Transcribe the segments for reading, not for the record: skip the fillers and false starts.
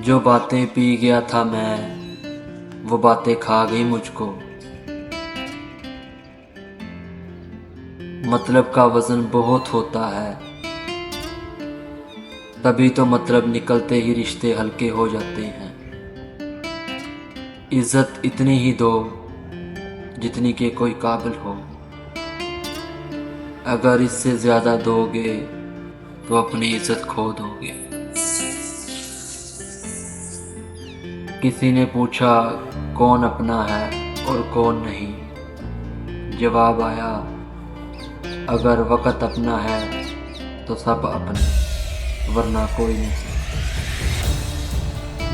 جو باتیں پی گیا تھا میں وہ باتیں کھا گئی مجھ کو۔ مطلب کا وزن بہت ہوتا ہے، تبھی تو مطلب نکلتے ہی رشتے ہلکے ہو جاتے ہیں۔ عزت اتنی ہی دو جتنی کہ کوئی قابل ہو، اگر اس سے زیادہ دو گے تو اپنی عزت کھو دو گے۔ کسی نے پوچھا کون اپنا ہے اور کون نہیں، جواب آیا اگر وقت اپنا ہے تو سب اپنے، ورنہ کوئی نہیں۔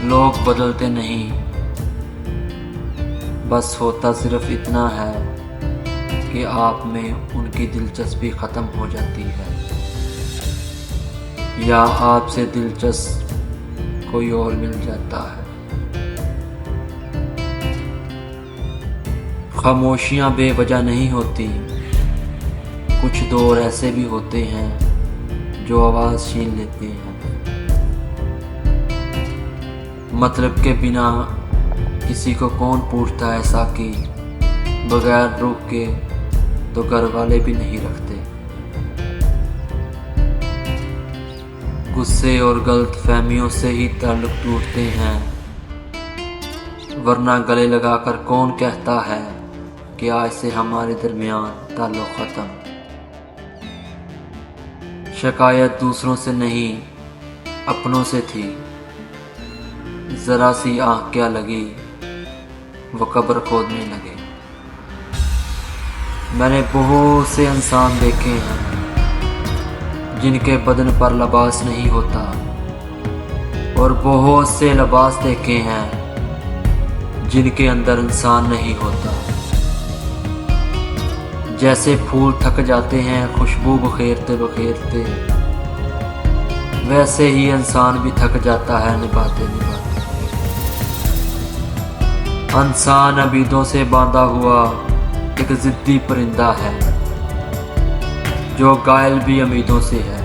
لوگ بدلتے نہیں، بس ہوتا صرف اتنا ہے کہ آپ میں ان کی دلچسپی ختم ہو جاتی ہے، یا آپ سے دلچسپ کوئی اور مل جاتا ہے۔ خاموشیاں بے وجہ نہیں ہوتی، کچھ دور ایسے بھی ہوتے ہیں جو آواز چھین لیتے ہیں۔ مطلب کے بنا کسی کو کون پوچھتا ہے ساقی، بغیر روک کے تو گھر والے بھی نہیں رکھتے۔ غصے اور غلط فہمیوں سے ہی تعلق ٹوٹتے ہیں، ورنہ گلے لگا کر کون کہتا ہے کہ آج سے ہمارے درمیان تعلق ختم۔ شکایت دوسروں سے نہیں اپنوں سے تھی، ذرا سی آنکھ کیا لگی وہ قبر کھودنے لگے۔ میں نے بہت سے انسان دیکھے ہیں جن کے بدن پر لباس نہیں ہوتا، اور بہت سے لباس دیکھے ہیں جن کے اندر انسان نہیں ہوتا۔ جیسے پھول تھک جاتے ہیں خوشبو بکھیرتے بکھیرتے، ویسے ہی انسان بھی تھک جاتا ہے نبھاتے نبھاتے۔ انسان امیدوں سے باندھا ہوا ایک ضدی پرندہ ہے جو غائل بھی امیدوں سے ہے۔